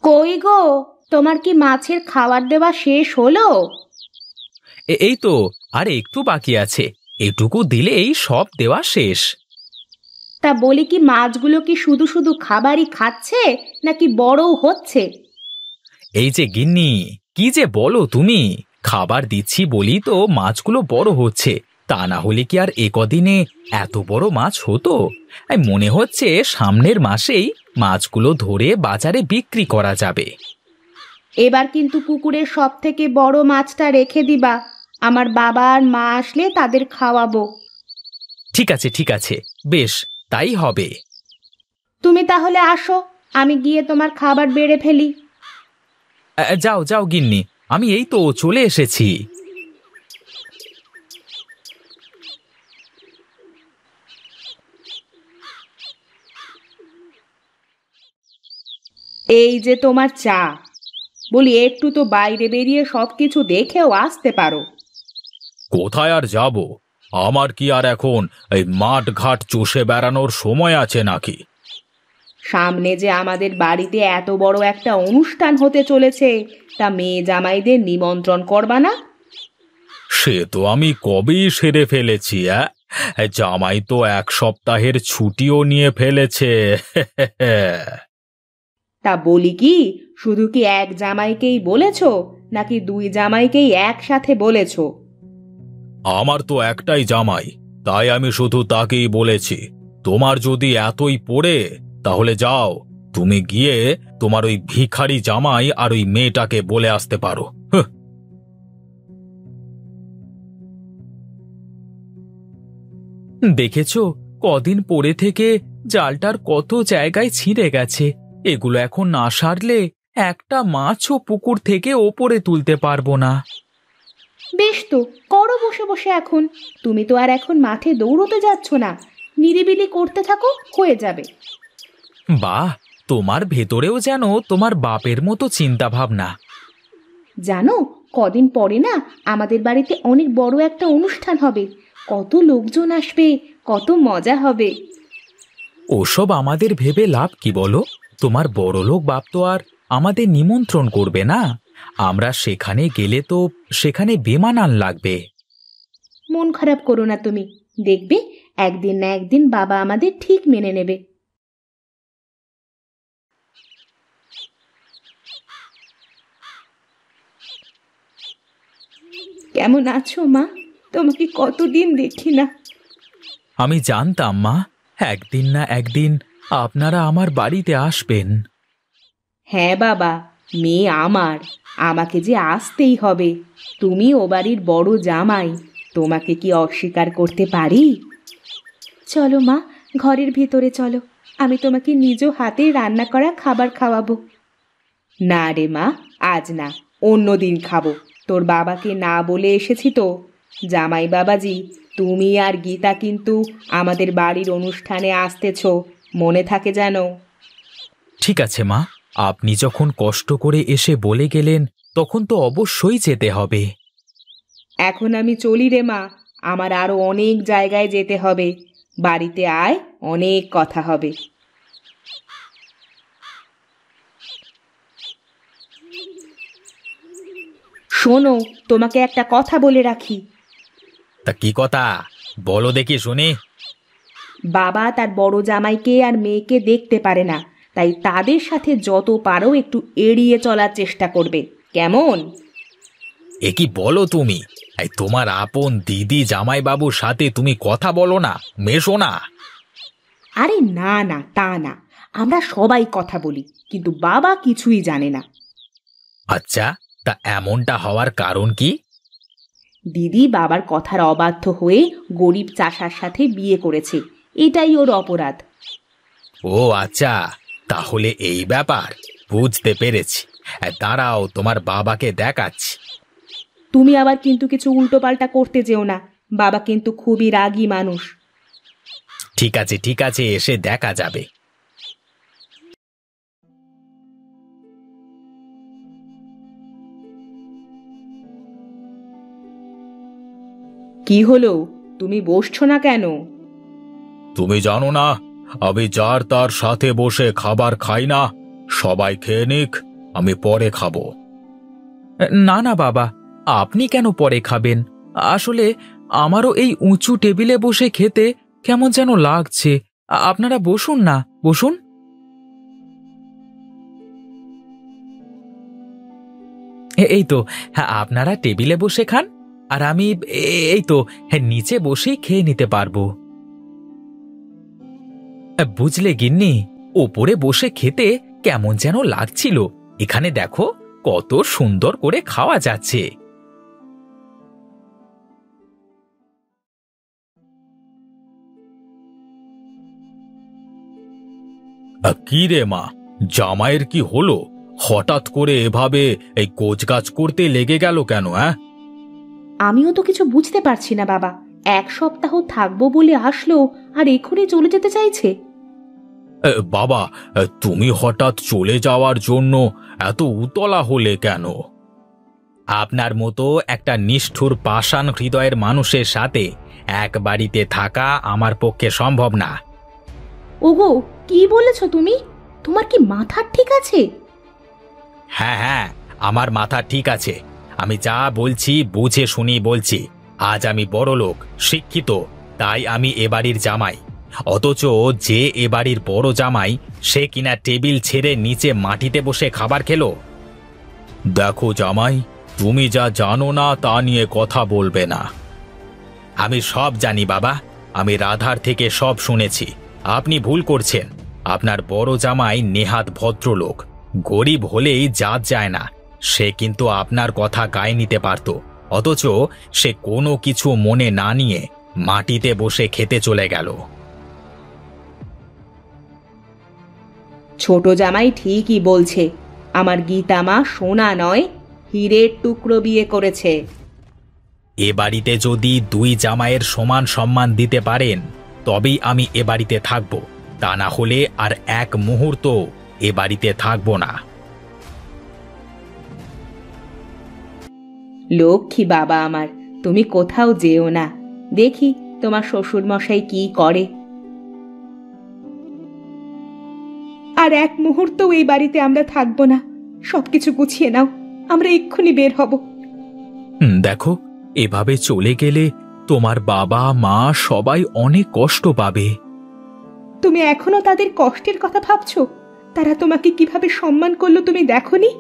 কই গো, তোমার কি মাছের খাবার দেওয়া শেষ হলো? এই তো, আর একটু বাকি আছে। এটুকু দিলেই সব দেওয়া শেষ। তা বলি কি, মাছগুলো কি শুধু শুধু খাবারই খাচ্ছে নাকি বড়ও হচ্ছে? এই যে গিন্নি, কি যে বলো তুমি! খাবার দিচ্ছি বলি তো মাছগুলো বড় হচ্ছে। তা না হলে কি আর এ কদিনে এত বড় মাছ হতো? মনে হচ্ছে সামনের মাসেই মাছগুলো ধরে বাজারে বিক্রি করা যাবে। এবার কিন্তু পুকুরের সব থেকে বড় মাছটা রেখে দিবা, আমার বাবা আর মা আসলে তাদের খাওয়াবো। ঠিক আছে, ঠিক আছে, বেশ, তাই হবে। তুমি তাহলে আসো, আমি গিয়ে তোমার খাবার বেড়ে ফেলি। যাও যাও গিন্নি, আমি এই তো চলে এসেছি। এই যে তোমার চা। বলি, একটু তো বাইরে বেরিয়ে সবকিছু দেখেও আসতে পারো। কোথায় আর যাব? আমার কি আর এখন এই মাঠ ঘাট চষে বেড়ানোর সময় আছে নাকি? সামনে যে আমাদের বাড়িতে এত বড় একটা অনুষ্ঠান হতে চলেছে, তা মেয়ে জামাইদের নিমন্ত্রণ করবা না? সে তো আমি কবেই সেরে ফেলেছি। জামাই তো 1 সপ্তাহের ছুটিও নিয়ে ফেলেছে। তা বলি কি, শুধু কি এক জামাইকেই বলেছো নাকি দুই জামাইকেই একসাথে বলেছো? আমার তো একটাই জামাই, তাই আমি শুধু তাকেই বলেছি। তোমার যদি এতই পড়ে, তাহলে যাও, তুমি গিয়ে তোমার ওই ভিখারি জামাই আর ওই মেয়েটাকে বলে আসতে পারো। দেখেছ, কদিন পরে থেকে জালটার কত জায়গায় ছিঁড়ে গেছে। এগুলো এখন না সারলে একটা মাছও পুকুর থেকে ওপরে তুলতে পারবো না। বেশ তো, করো বসে বসে এখন। তুমি তো আর এখন মাঠে দৌড়তে যাচ্ছ না, নিরিবিলি করতে থাকো, হয়ে যাবে। বাহ, তোমার ভেতরেও যেন তোমার বাপের মতো চিন্তা ভাবনা। জানো, কদিন পরে না আমাদের বাড়িতে অনেক বড় একটা অনুষ্ঠান হবে। কত লোকজন আসবে, কত মজা হবে। ওসব আমাদের ভেবে লাভ কি বলো? তোমার বড়লোক বাপ তো আর আমাদের নিমন্ত্রণ করবে না। আমরা সেখানে গেলে তো সেখানে বেমানান লাগবে। মন খারাপ করো না তুমি, দেখবে একদিন না একদিন বাবা আমাদের ঠিক মেনে নেবে। কেমন আছো মা? তোমাকে কতদিন দেখি না। আমি জানতাম মা, একদিন না একদিন আপনারা আমার বাড়িতে আসবেন। হ্যাঁ বাবা, মেয়ে আমার, আমাকে যে আসতেই হবে। তুমি ও বাড়ির বড় জামাই, তোমাকে কি অস্বীকার করতে পারি? চলো মা, ঘরের ভিতরে চলো, আমি তোমাকে নিজ হাতে রান্না করা খাবার খাওয়াবো। না রে মা, আজ না, অন্য দিন খাবো। তোর বাবাকে না বলে এসেছি তো। জামাই বাবাজি, তুমি আর গীতা কিন্তু আমাদের বাড়ির অনুষ্ঠানে আসতেছো, মনে থাকে যেন। ঠিক আছে মা, আপনি যখন কষ্ট করে এসে বলে গেলেন, তখন তো অবশ্যই যেতে হবে। এখন আমি চলি রে মা, আমার আরো অনেক জায়গায় যেতে হবে। বাড়িতে আয়, অনেক কথা হবে। শোনো, তোমাকে একটা কথা বলে রাখি। তা কি কথা? বলো দেখি শুনি। বাবা তার বড় জামাইকে আর মেয়েকে দেখতে পারে না, তাই তাদের সাথে যত পারো একটু এড়িয়ে চলার চেষ্টা করবে, কেমন? এ কি বলো তুমি? এই তোমার আপন দিদি জামাইবাবুর সাথে তুমি কথা বলো না, মেশো না? আরে না না, তা না, আমরা সবাই কথা বলি, কিন্তু বাবা কিছুই জানে না। আচ্ছা, তা এমনটা হওয়ার কারণ কি? দিদি বাবার কথার অবাধ্য হয়ে গরিব চাষার সাথে বিয়ে করেছে, এটাই ওর অপরাধ। ও আচ্ছা, তাহলে এই ব্যাপার, বুঝতে পেরেছি। দাঁড়াও, তোমার বাবাকে দেখাচ্ছি। তুমি আবার কিন্তু কিছু উল্টোপাল্টা করতে যেও না, বাবা কিন্তু খুবই রাগী মানুষ। ঠিক আছে, ঠিক আছে, এসে দেখা যাবে। কি হলো? তুমি বসছো না কেন? তুমি জানো না আমি যার তার সাথে বসে খাবার খাই না। সবাই খেয়ে নিক, আমি পরে খাবো। না না বাবা, আপনি কেন পরে খাবেন? আসলে আমারও এই উঁচু টেবিলে বসে খেতে কেমন যেন লাগছে। আপনারা বসুন না, বসুন। এই তো, হ্যাঁ, আপনারা টেবিলে বসে খান, আর আমি এই তো হ্যাঁ, নিচে বসেই খেয়ে নিতে পারবো। বুঝলে গিন্নি, ওপরে বসে খেতে কেমন যেন লাগছিল। এখানে দেখো কত সুন্দর করে খাওয়া যাচ্ছে। কি রে মা, জামাইয়ের কি হলো? হঠাৎ করে এভাবে এই কোচকাজ করতে লেগে গেল কেন? আমিও তো কিছু বুঝতে পারছি না বাবা। 1 সপ্তাহ থাকবো বলে আসলো, আর এখনই চলে যেতে চাইছে। বাবা, তুমি হঠাৎ চলে যাওয়ার জন্য এত উতলা হলে কেন? আপনার মতো একটা নিষ্ঠুর পাষাণ হৃদয়ের মানুষের সাথে এক বাড়িতে থাকা আমার পক্ষে সম্ভব না। ওগো, কি বলেছো তুমি? তোমার কি মাথা ঠিক আছে? হ্যাঁ হ্যাঁ, আমার মাথা ঠিক আছে। আমি যা বলছি বুঝে শুনি বলছি। আজ আমি বড়লোক, শিক্ষিত, তাই আমি এ বাড়ির জামাই। অথচ যে এ বাড়ির বড় জামাই, সে কিনা টেবিল ছেড়ে নিচে মাটিতে বসে খাবার খেলো। দেখো জামাই, তুমি যা জানো না তা নিয়ে কথা বলবে না। আমি সব জানি বাবা, আমি রাধার থেকে সব শুনেছি। আপনি ভুল করছেন। আপনার বড় জামাই নেহাত ভদ্রলোক, গরিব হলেই জাত যায় না। সে কিন্তু আপনার কথা গায়ে নিতে পারত, অথচ সে কোনো কিছু মনে না নিয়ে মাটিতে বসে খেতে চলে গেল। ছোট জামাই ঠিকই বলছে। আমার গীতা মা সোনা নয়, হীরের টুকরো বিয়ে করেছে। এ বাড়িতে যদি দুই জামাইয়ের সমান সম্মান দিতে পারেন, তবেই আমি এ বাড়িতে থাকব। তা না হলে আর এক মুহূর্ত এ বাড়িতে থাকব না। লক্ষ্মী বাবা আমার, তুমি কোথাও যেও না। দেখি তোমার শ্বশুর মশাই কি করে। আর এক মুহূর্তও এই বাড়িতে আমরা থাকবো না। সবকিছু গুছিয়ে নাও, আমরা এক্ষুনি বের হব। দেখো, এভাবে চলে গেলে তোমার বাবা মা সবাই অনেক কষ্ট পাবে। তুমি এখনো তাদের কষ্টের কথা ভাবছো? তারা তোমাকে কিভাবে সম্মান করলো তুমি দেখোনি?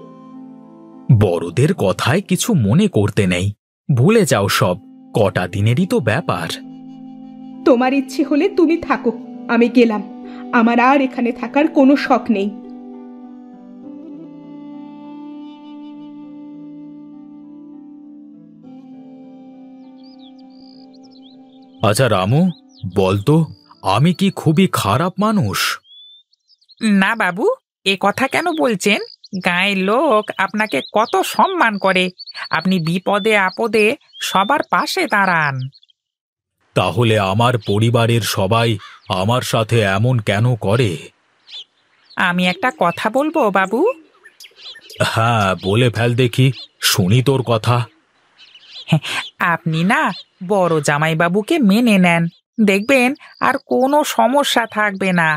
বড়দের কথায় কিছু মনে করতে নেই, ভুলে যাও সব। কটা দিনেরই তো ব্যাপার। তোমার ইচ্ছে হলে তুমি থাকো, আমি গেলাম। আমার আর এখানে থাকার কোনো শখ নেই। আচ্ছা রামু, বলতো, আমি কি খুবই খারাপ মানুষ? না বাবু, এ কথা কেন বলছেন? গাঁয়ের লোক আপনাকে কত সম্মান করে। আপনি বিপদে আপদে সবার পাশে দাঁড়ান। তাহলে আমার পরিবারের সবাই আমার সাথে এমন কেন করে? আমি একটা কথা বলবো বাবু? হ্যাঁ, বলে ফেল দেখি, শুনি তোর কথা। আপনি না বড় জামাইবাবুকে মেনে নেন, দেখবেন আর কোনো সমস্যা থাকবে না।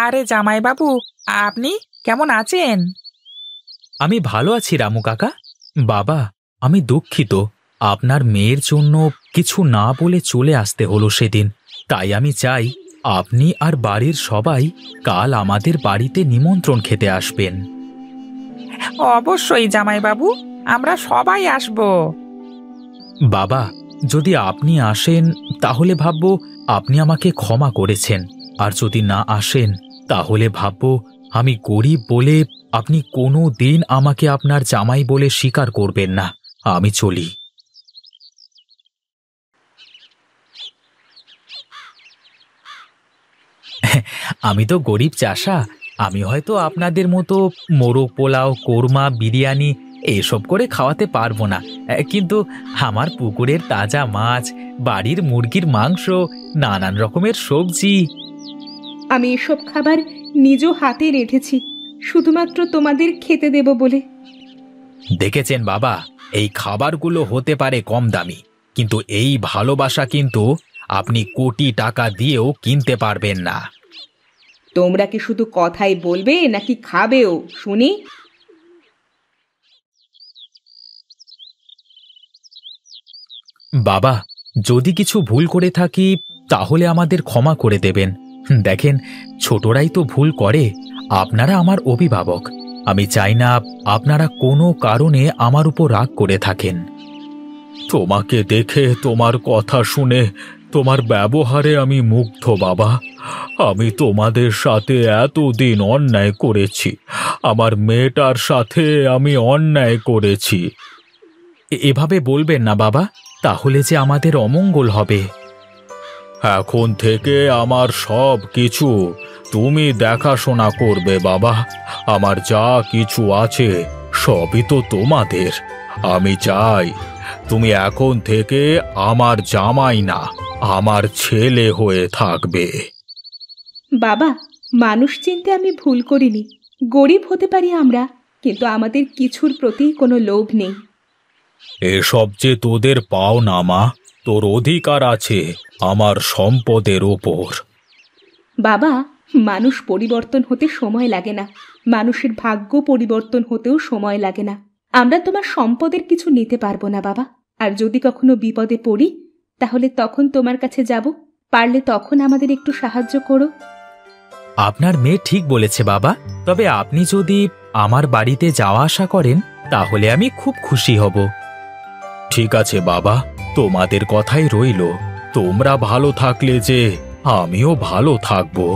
আরে জামাইবাবু, আপনি কেমন আছেন? আমি ভালো আছি রামু কাকা। বাবা, আমি দুঃখিত, আপনার মেয়ের জন্য কিছু না বলে চলে আসতে হলো সেদিন। তাই আমি চাই আপনি আর বাড়ির সবাই কাল আমাদের বাড়িতে নিমন্ত্রণ খেতে আসবেন। অবশ্যই জামাইবাবু, আমরা সবাই আসবো। বাবা, যদি আপনি আসেন তাহলে ভাববো আপনি আমাকে ক্ষমা করেছেন, আর যদি না আসেন তাহলে ভাববো আমি গরিব বলে আপনি কোনো দিন আমাকে আপনার জামাই বলে স্বীকার করবেন না। আমি চলি। আমি তো গরিব চাষা, আমি হয়তো আপনাদের মতো মোরগ পোলাও, কোরমা, বিরিয়ানি এসব করে খাওয়াতে পারবো না, কিন্তু আমার পুকুরের তাজা মাছ, বাড়ির মুরগির মাংস, নানান রকমের সবজি। আমি এসব খাবার নিজ হাতে রেঁধেছি, শুধুমাত্র তোমাদের খেতে দেব বলে। দেখেছেন বাবা, এই খাবারগুলো হতে পারে কম দামি, কিন্তু এই ভালোবাসা কিন্তু আপনি কোটি টাকা দিয়েও কিনতে পারবেন না। তোমরা কি শুধু কথাই বলবে নাকি খাবেও শুনি? বাবা, যদি কিছু ভুল করে থাকি তাহলে আমাদের ক্ষমা করে দেবেন। দেখেন, ছোটরাই তো ভুল করে। আপনারা আমার অভিভাবক, আমি চাই না আপনারা কোনো কারণে আমার উপর রাগ করে থাকেন। তোমাকে দেখে, তোমার কথা শুনে, তোমার ব্যবহারে আমি মুগ্ধ বাবা। আমি তোমাদের সাথে এতদিন অন্যায় করেছি, আমার মেয়েটার সাথে আমি অন্যায় করেছি। এভাবে বলবেন না বাবা, তাহলে যে আমাদের অমঙ্গল হবে। এখন থেকে আমার সব কিছু তুমি দেখাশোনা করবে বাবা। আমার যা কিছু আছে সবই তো তোমাদের। আমি চাই তুমি এখন থেকে আমার জামাই না, আমার ছেলে হয়ে থাকবে। বাবা, মানুষ চিনতে আমি ভুল করিনি। গরিব হতে পারি আমরা, কিন্তু আমাদের কিছুর প্রতি কোনো লোভ নেই। এসব যে তোদের পাও না মা, তোর অধিকার আছে আমার সম্পদের ওপর। বাবা, মানুষ পরিবর্তন হতে সময় লাগে না, মানুষের ভাগ্য পরিবর্তন হতেও সময় লাগে না। আমরা তোমার সম্পদের কিছু নিতে পারবো না বাবা, আর যদি কখনো বিপদে পড়ি তাহলে তখন তোমার কাছে যাব, পারলে তখন আমাদের একটু সাহায্য করো। আপনার মেয়ে ঠিক বলেছে বাবা, তবে আপনি যদি আমার বাড়িতে যাওয়া আসা করেন তাহলে আমি খুব খুশি হব। ঠিক আছে বাবা, তোমাদের কথাই রইল। তোমরা ভালো থাকলে যে আমিও ভালো থাকবো।